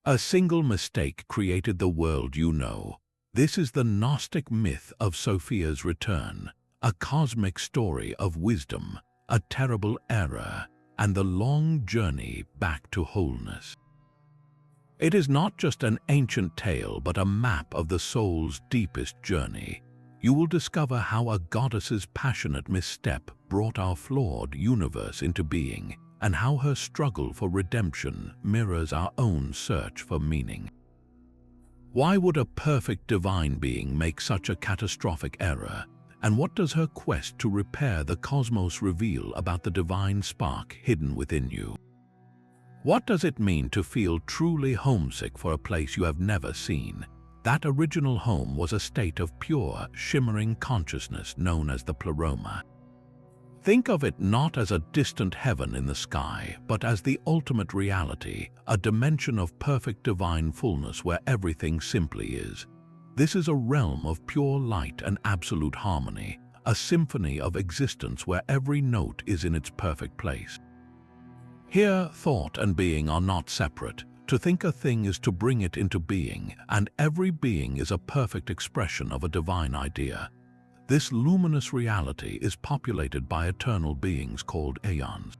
A single mistake created the world you know. This is the Gnostic myth of Sophia's return, a cosmic story of wisdom, a terrible error, and the long journey back to wholeness. It is not just an ancient tale but a map of the soul's deepest journey. You will discover how a goddess's passionate misstep brought our flawed universe into being, and how her struggle for redemption mirrors our own search for meaning. Why would a perfect divine being make such a catastrophic error? And what does her quest to repair the cosmos reveal about the divine spark hidden within you? What does it mean to feel truly homesick for a place you have never seen? That original home was a state of pure, shimmering consciousness known as the Pleroma. Think of it not as a distant heaven in the sky, but as the ultimate reality, a dimension of perfect divine fullness where everything simply is. This is a realm of pure light and absolute harmony, a symphony of existence where every note is in its perfect place. Here, thought and being are not separate. To think a thing is to bring it into being, and every being is a perfect expression of a divine idea. This luminous reality is populated by eternal beings called aeons.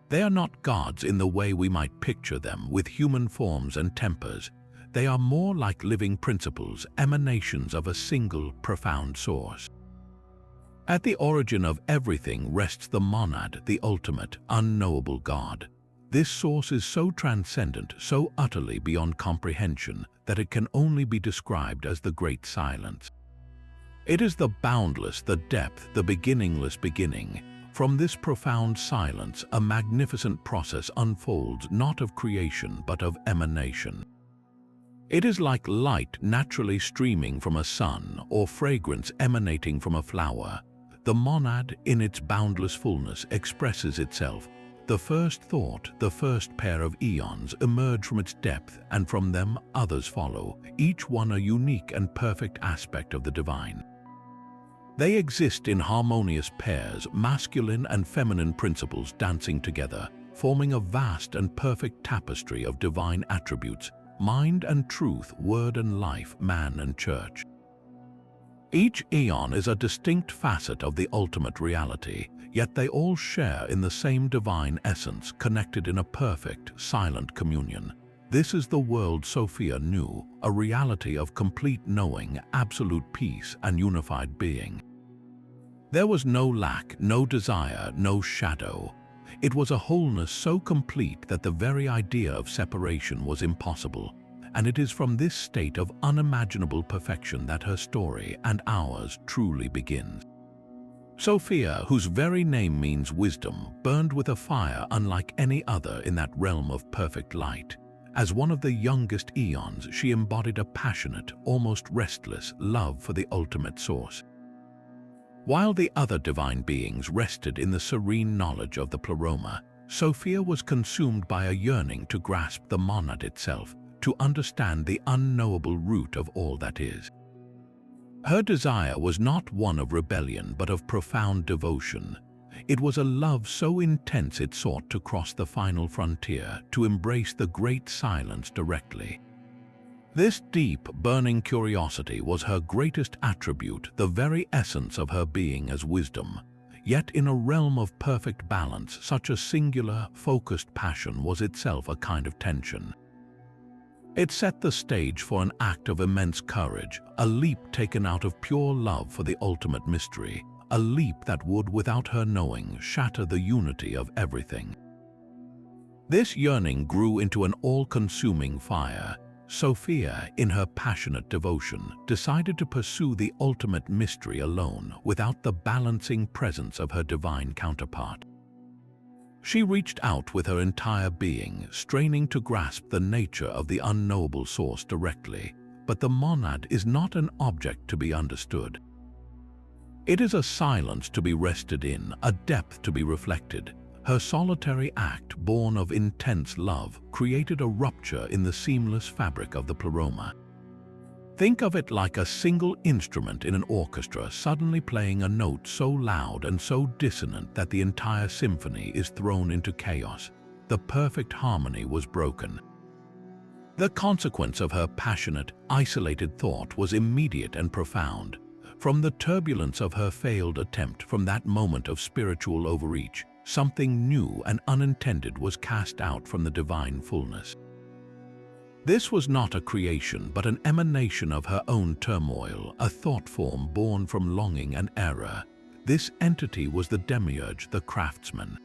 They are not gods in the way we might picture them, with human forms and tempers. They are more like living principles, emanations of a single, profound source. At the origin of everything rests the monad, the ultimate, unknowable God. This source is so transcendent, so utterly beyond comprehension, that it can only be described as the Great Silence. It is the boundless, the depth, the beginningless beginning. From this profound silence, a magnificent process unfolds, not of creation but of emanation. It is like light naturally streaming from a sun or fragrance emanating from a flower. The monad, in its boundless fullness, expresses itself. The first thought, the first pair of eons, emerge from its depth, and from them others follow, each one a unique and perfect aspect of the divine. They exist in harmonious pairs, masculine and feminine principles dancing together, forming a vast and perfect tapestry of divine attributes: mind and truth, word and life, man and church. Each eon is a distinct facet of the ultimate reality, yet they all share in the same divine essence, connected in a perfect, silent communion. This is the world Sophia knew, a reality of complete knowing, absolute peace, and unified being. There was no lack, no desire, no shadow. It was a wholeness so complete that the very idea of separation was impossible. And it is from this state of unimaginable perfection that her story, and ours, truly begins. Sophia, whose very name means wisdom, burned with a fire unlike any other in that realm of perfect light. As one of the youngest eons, she embodied a passionate, almost restless, love for the ultimate source. While the other divine beings rested in the serene knowledge of the Pleroma, Sophia was consumed by a yearning to grasp the monad itself, to understand the unknowable root of all that is. Her desire was not one of rebellion but of profound devotion. It was a love so intense it sought to cross the final frontier, to embrace the great silence directly. This deep, burning curiosity was her greatest attribute, the very essence of her being as wisdom. Yet in a realm of perfect balance, such a singular, focused passion was itself a kind of tension. It set the stage for an act of immense courage, a leap taken out of pure love for the ultimate mystery, a leap that would, without her knowing, shatter the unity of everything. This yearning grew into an all-consuming fire. Sophia, in her passionate devotion, decided to pursue the ultimate mystery alone, without the balancing presence of her divine counterpart. She reached out with her entire being, straining to grasp the nature of the unknowable source directly. But the monad is not an object to be understood. It is a silence to be rested in, a depth to be reflected. Her solitary act, born of intense love, created a rupture in the seamless fabric of the Pleroma. Think of it like a single instrument in an orchestra suddenly playing a note so loud and so dissonant that the entire symphony is thrown into chaos. The perfect harmony was broken. The consequence of her passionate, isolated thought was immediate and profound. From the turbulence of her failed attempt, from that moment of spiritual overreach, something new and unintended was cast out from the divine fullness. This was not a creation, but an emanation of her own turmoil, a thought form born from longing and error. This entity was the Demiurge, the craftsman.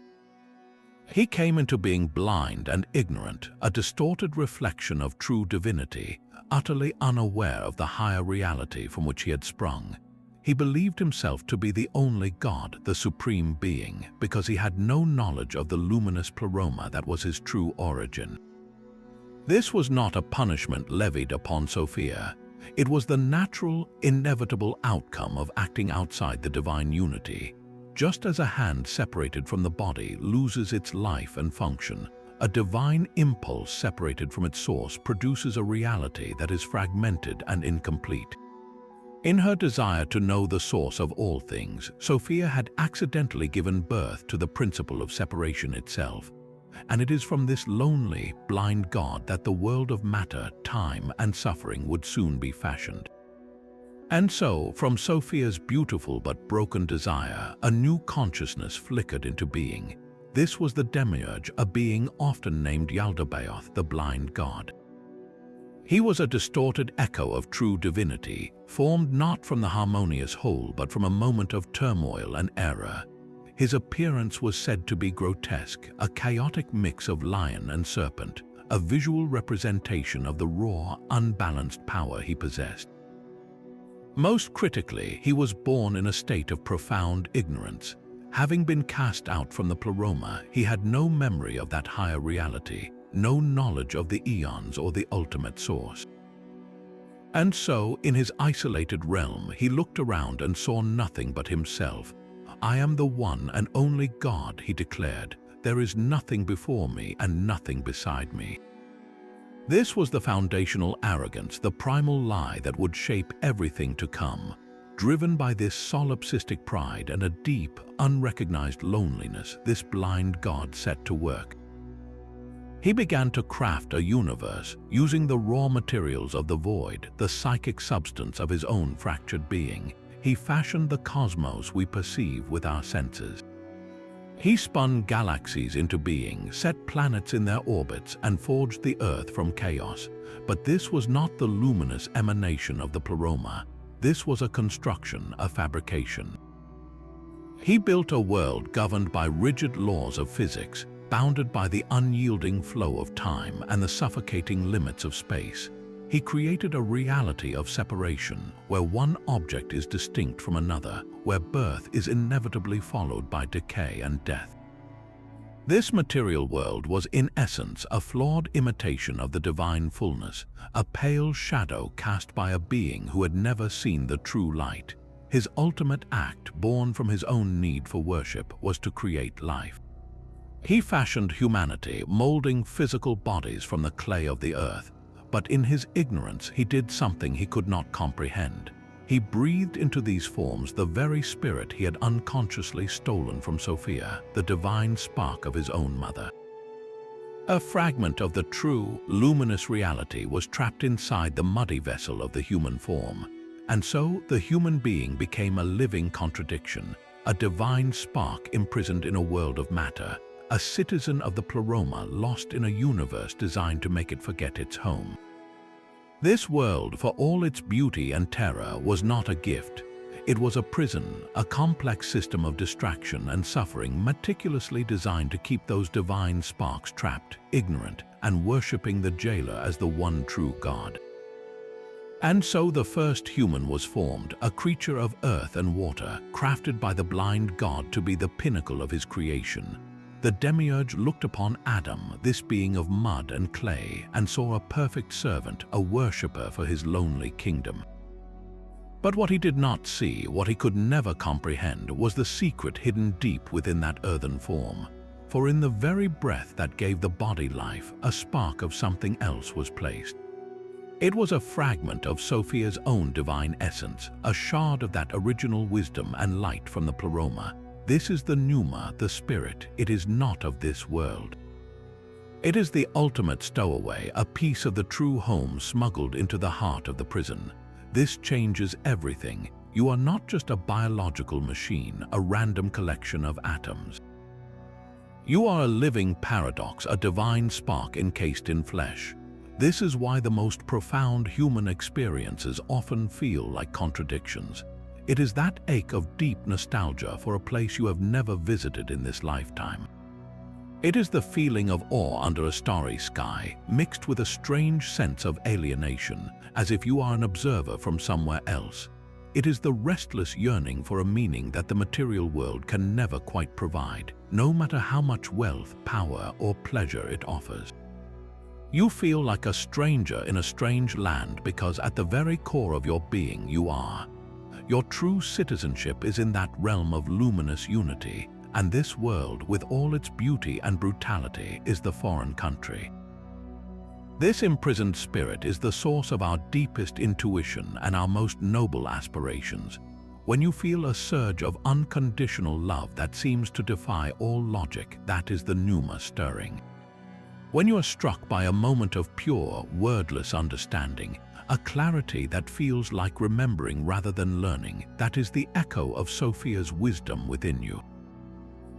He came into being blind and ignorant, a distorted reflection of true divinity, utterly unaware of the higher reality from which he had sprung. He believed himself to be the only God, the supreme being, because he had no knowledge of the luminous Pleroma that was his true origin. This was not a punishment levied upon Sophia. It was the natural, inevitable outcome of acting outside the divine unity. Just as a hand separated from the body loses its life and function, a divine impulse separated from its source produces a reality that is fragmented and incomplete. In her desire to know the source of all things, Sophia had accidentally given birth to the principle of separation itself. And it is from this lonely, blind God that the world of matter, time, and suffering would soon be fashioned. And so, from Sophia's beautiful but broken desire, a new consciousness flickered into being. This was the Demiurge, a being often named Yaldabaoth, the blind god. He was a distorted echo of true divinity, formed not from the harmonious whole but from a moment of turmoil and error. His appearance was said to be grotesque, a chaotic mix of lion and serpent, a visual representation of the raw, unbalanced power he possessed. Most critically, he was born in a state of profound ignorance. Having been cast out from the Pleroma, he had no memory of that higher reality, no knowledge of the eons or the ultimate source. And so, in his isolated realm, he looked around and saw nothing but himself. "I am the one and only God," he declared. "There is nothing before me and nothing beside me." This was the foundational arrogance, the primal lie that would shape everything to come. Driven by this solipsistic pride and a deep, unrecognized loneliness, this blind God set to work. He began to craft a universe, using the raw materials of the void, the psychic substance of his own fractured being. He fashioned the cosmos we perceive with our senses. He spun galaxies into being, set planets in their orbits, and forged the earth from chaos. But this was not the luminous emanation of the Pleroma. This was a construction, a fabrication. He built a world governed by rigid laws of physics, bounded by the unyielding flow of time and the suffocating limits of space. He created a reality of separation, where one object is distinct from another, where birth is inevitably followed by decay and death. This material world was in essence a flawed imitation of the divine fullness, a pale shadow cast by a being who had never seen the true light. His ultimate act, born from his own need for worship, was to create life. He fashioned humanity, molding physical bodies from the clay of the earth. But in his ignorance, he did something he could not comprehend. He breathed into these forms the very spirit he had unconsciously stolen from Sophia, the divine spark of his own mother. A fragment of the true, luminous reality was trapped inside the muddy vessel of the human form. And so the human being became a living contradiction, a divine spark imprisoned in a world of matter, a citizen of the Pleroma lost in a universe designed to make it forget its home. This world, for all its beauty and terror, was not a gift. It was a prison, a complex system of distraction and suffering meticulously designed to keep those divine sparks trapped, ignorant, and worshipping the jailer as the one true God. And so the first human was formed, a creature of earth and water, crafted by the blind God to be the pinnacle of his creation. The Demiurge looked upon Adam, this being of mud and clay, and saw a perfect servant, a worshipper for his lonely kingdom. But what he did not see, what he could never comprehend, was the secret hidden deep within that earthen form. For in the very breath that gave the body life, a spark of something else was placed. It was a fragment of Sophia's own divine essence, a shard of that original wisdom and light from the Pleroma. This is the pneuma, the spirit. It is not of this world. It is the ultimate stowaway, a piece of the true home smuggled into the heart of the prison. This changes everything. You are not just a biological machine, a random collection of atoms. You are a living paradox, a divine spark encased in flesh. This is why the most profound human experiences often feel like contradictions. It is that ache of deep nostalgia for a place you have never visited in this lifetime. It is the feeling of awe under a starry sky, mixed with a strange sense of alienation, as if you are an observer from somewhere else. It is the restless yearning for a meaning that the material world can never quite provide, no matter how much wealth, power, or pleasure it offers. You feel like a stranger in a strange land because at the very core of your being you are. Your true citizenship is in that realm of luminous unity, and this world, with all its beauty and brutality, is the foreign country. This imprisoned spirit is the source of our deepest intuition and our most noble aspirations. When you feel a surge of unconditional love that seems to defy all logic, that is the pneuma stirring. When you are struck by a moment of pure, wordless understanding, a clarity that feels like remembering rather than learning, that is the echo of Sophia's wisdom within you.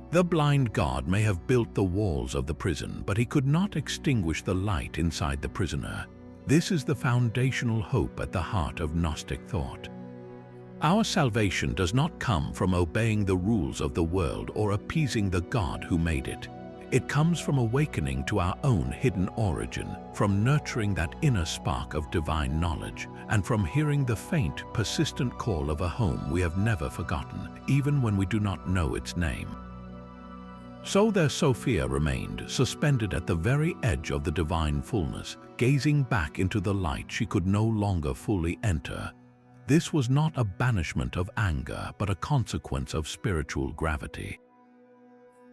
The blind god may have built the walls of the prison, but he could not extinguish the light inside the prisoner. This is the foundational hope at the heart of Gnostic thought. Our salvation does not come from obeying the rules of the world or appeasing the God who made it. It comes from awakening to our own hidden origin, from nurturing that inner spark of divine knowledge, and from hearing the faint, persistent call of a home we have never forgotten, even when we do not know its name. So there Sophia remained, suspended at the very edge of the divine fullness, gazing back into the light she could no longer fully enter. This was not a banishment of anger, but a consequence of spiritual gravity.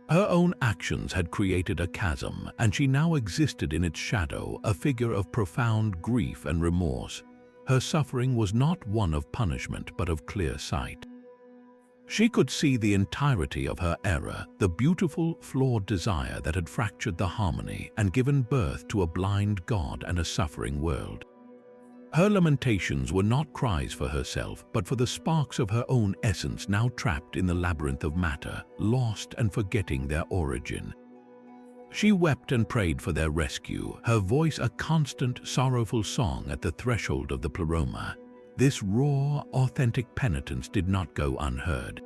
Her own actions had created a chasm, and she now existed in its shadow, a figure of profound grief and remorse. Her suffering was not one of punishment, but of clear sight. She could see the entirety of her error, the beautiful, flawed desire that had fractured the harmony and given birth to a blind God and a suffering world. Her lamentations were not cries for herself, but for the sparks of her own essence now trapped in the labyrinth of matter, lost and forgetting their origin. She wept and prayed for their rescue, her voice a constant, sorrowful song at the threshold of the Pleroma. This raw, authentic penitence did not go unheard.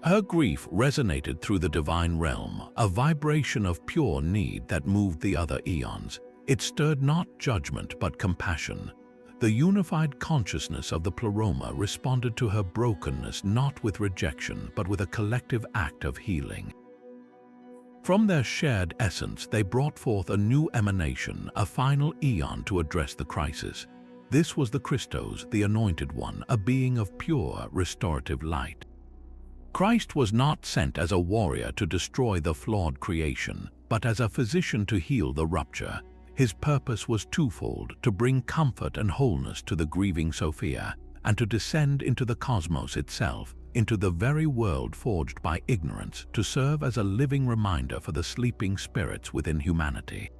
Her grief resonated through the divine realm, a vibration of pure need that moved the other eons. It stirred not judgment but compassion. The unified consciousness of the Pleroma responded to her brokenness not with rejection but with a collective act of healing. From their shared essence they brought forth a new emanation, a final eon to address the crisis. This was the Christos, the Anointed One, a being of pure, restorative light. Christ was not sent as a warrior to destroy the flawed creation, but as a physician to heal the rupture. His purpose was twofold: to bring comfort and wholeness to the grieving Sophia, and to descend into the cosmos itself, into the very world forged by ignorance, to serve as a living reminder for the sleeping spirits within humanity.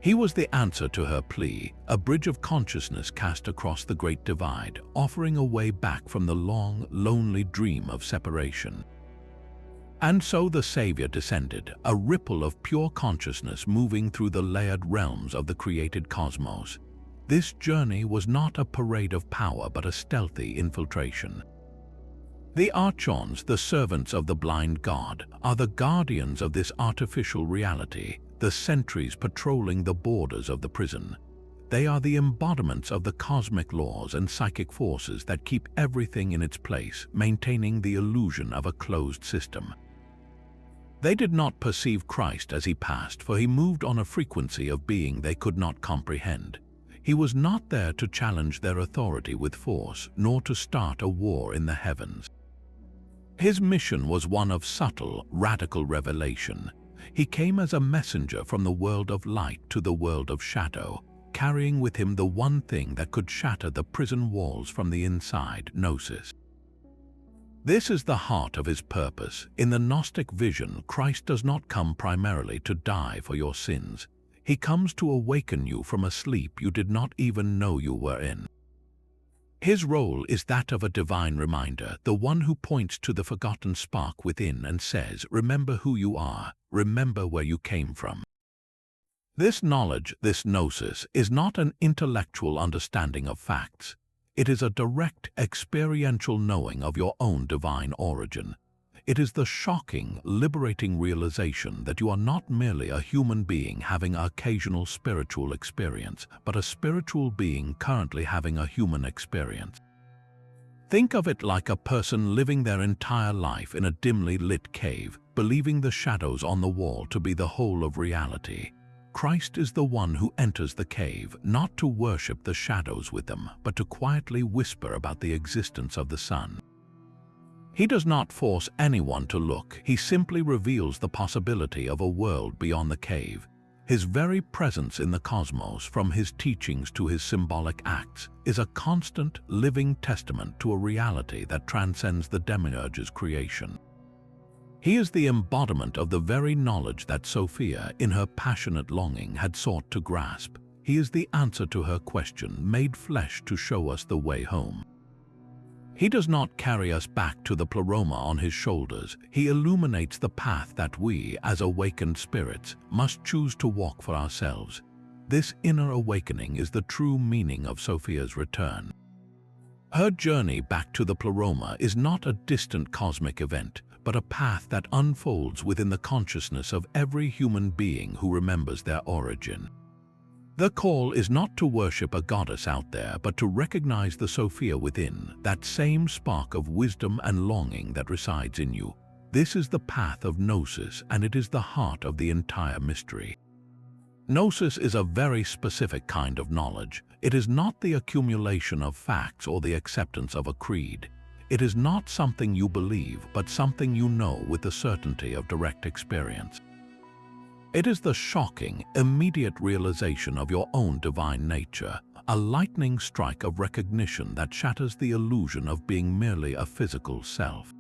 He was the answer to her plea, a bridge of consciousness cast across the great divide, offering a way back from the long, lonely dream of separation. And so the Savior descended, a ripple of pure consciousness moving through the layered realms of the created cosmos. This journey was not a parade of power but a stealthy infiltration. The Archons, the servants of the blind God, are the guardians of this artificial reality, the sentries patrolling the borders of the prison. They are the embodiments of the cosmic laws and psychic forces that keep everything in its place, maintaining the illusion of a closed system. They did not perceive Christ as he passed, for he moved on a frequency of being they could not comprehend. He was not there to challenge their authority with force, nor to start a war in the heavens. His mission was one of subtle, radical revelation. He came as a messenger from the world of light to the world of shadow, carrying with him the one thing that could shatter the prison walls from the inside: Gnosis. This is the heart of his purpose. In the Gnostic vision, Christ does not come primarily to die for your sins. He comes to awaken you from a sleep you did not even know you were in. His role is that of a divine reminder, the one who points to the forgotten spark within and says, "Remember who you are, remember where you came from." This knowledge, this gnosis, is not an intellectual understanding of facts. It is a direct, experiential knowing of your own divine origin. It is the shocking, liberating realization that you are not merely a human being having an occasional spiritual experience, but a spiritual being currently having a human experience. Think of it like a person living their entire life in a dimly lit cave, believing the shadows on the wall to be the whole of reality. Christ is the one who enters the cave, not to worship the shadows with them, but to quietly whisper about the existence of the sun. He does not force anyone to look, he simply reveals the possibility of a world beyond the cave. His very presence in the cosmos, from his teachings to his symbolic acts, is a constant, living testament to a reality that transcends the Demiurge's creation. He is the embodiment of the very knowledge that Sophia, in her passionate longing, had sought to grasp. He is the answer to her question, made flesh to show us the way home. He does not carry us back to the Pleroma on his shoulders. He illuminates the path that we, as awakened spirits, must choose to walk for ourselves. This inner awakening is the true meaning of Sophia's return. Her journey back to the Pleroma is not a distant cosmic event, but a path that unfolds within the consciousness of every human being who remembers their origin. The call is not to worship a goddess out there, but to recognize the Sophia within, that same spark of wisdom and longing that resides in you. This is the path of Gnosis, and it is the heart of the entire mystery. Gnosis is a very specific kind of knowledge. It is not the accumulation of facts or the acceptance of a creed. It is not something you believe, but something you know with the certainty of direct experience. It is the shocking, immediate realization of your own divine nature, a lightning strike of recognition that shatters the illusion of being merely a physical self.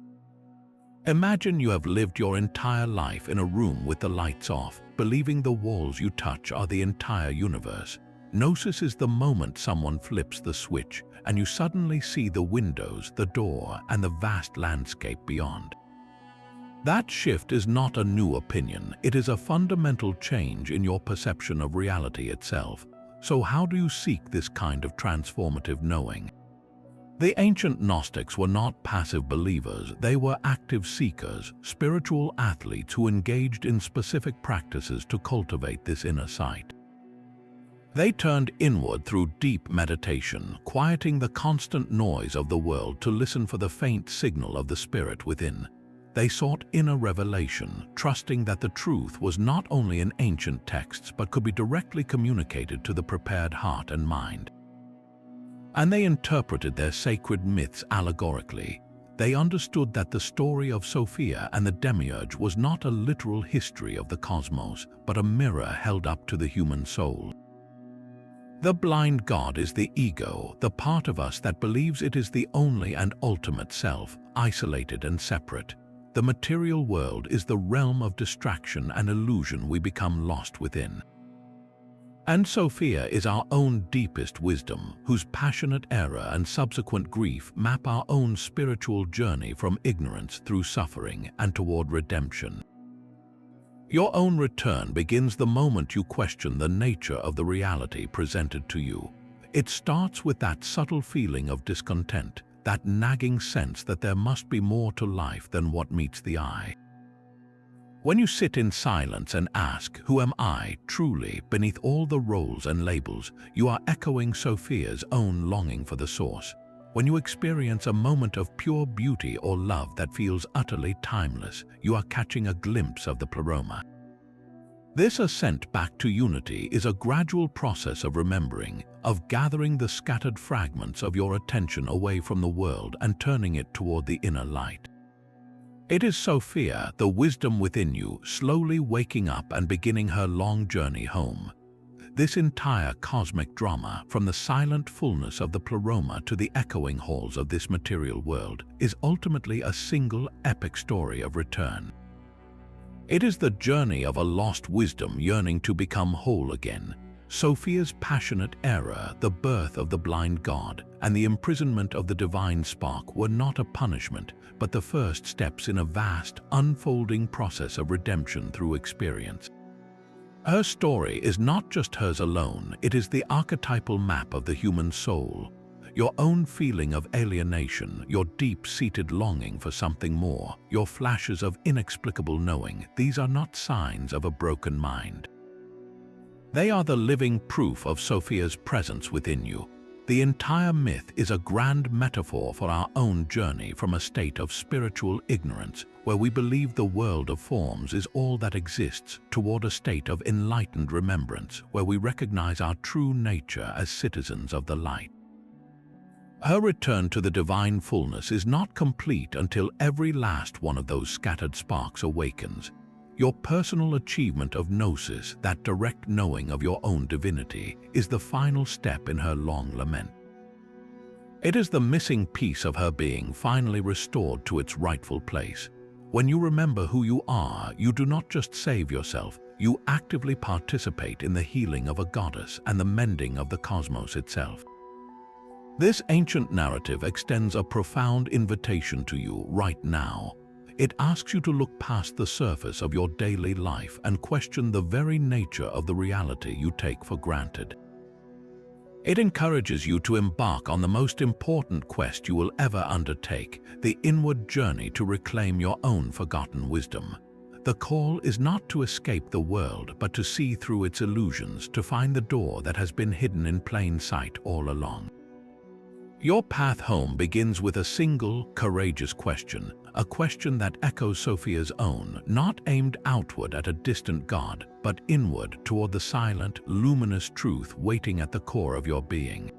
Imagine you have lived your entire life in a room with the lights off, believing the walls you touch are the entire universe. Gnosis is the moment someone flips the switch and you suddenly see the windows, the door, and the vast landscape beyond. That shift is not a new opinion, it is a fundamental change in your perception of reality itself. So how do you seek this kind of transformative knowing? The ancient Gnostics were not passive believers, they were active seekers, spiritual athletes who engaged in specific practices to cultivate this inner sight. They turned inward through deep meditation, quieting the constant noise of the world to listen for the faint signal of the spirit within. They sought inner revelation, trusting that the truth was not only in ancient texts but could be directly communicated to the prepared heart and mind. And they interpreted their sacred myths allegorically. They understood that the story of Sophia and the Demiurge was not a literal history of the cosmos, but a mirror held up to the human soul. The blind god is the ego, the part of us that believes it is the only and ultimate self, isolated and separate. The material world is the realm of distraction and illusion we become lost within. And Sophia is our own deepest wisdom, whose passionate error and subsequent grief map our own spiritual journey from ignorance through suffering and toward redemption. Your own return begins the moment you question the nature of the reality presented to you. It starts with that subtle feeling of discontent, that nagging sense that there must be more to life than what meets the eye. When you sit in silence and ask, "Who am I, truly, beneath all the roles and labels?" you are echoing Sophia's own longing for the source. When you experience a moment of pure beauty or love that feels utterly timeless, you are catching a glimpse of the Pleroma. This ascent back to unity is a gradual process of remembering, of gathering the scattered fragments of your attention away from the world and turning it toward the inner light. It is Sophia, the wisdom within you, slowly waking up and beginning her long journey home. This entire cosmic drama, from the silent fullness of the Pleroma to the echoing halls of this material world, is ultimately a single epic story of return. It is the journey of a lost wisdom yearning to become whole again, Sophia's passionate error, the birth of the blind god, and the imprisonment of the divine spark were not a punishment, but the first steps in a vast, unfolding process of redemption through experience. Her story is not just hers alone, it is the archetypal map of the human soul. Your own feeling of alienation, your deep-seated longing for something more, your flashes of inexplicable knowing, these are not signs of a broken mind. They are the living proof of Sophia's presence within you. The entire myth is a grand metaphor for our own journey from a state of spiritual ignorance, where we believe the world of forms is all that exists, toward a state of enlightened remembrance, where we recognize our true nature as citizens of the light. Her return to the divine fullness is not complete until every last one of those scattered sparks awakens. Your personal achievement of Gnosis, that direct knowing of your own divinity, is the final step in her long lament. It is the missing piece of her being finally restored to its rightful place. When you remember who you are, you do not just save yourself, you actively participate in the healing of a goddess and the mending of the cosmos itself. This ancient narrative extends a profound invitation to you right now. It asks you to look past the surface of your daily life and question the very nature of the reality you take for granted. It encourages you to embark on the most important quest you will ever undertake, the inward journey to reclaim your own forgotten wisdom. The call is not to escape the world, but to see through its illusions, to find the door that has been hidden in plain sight all along. Your path home begins with a single, courageous question, a question that echoes Sophia's own, not aimed outward at a distant god, but inward toward the silent, luminous truth waiting at the core of your being.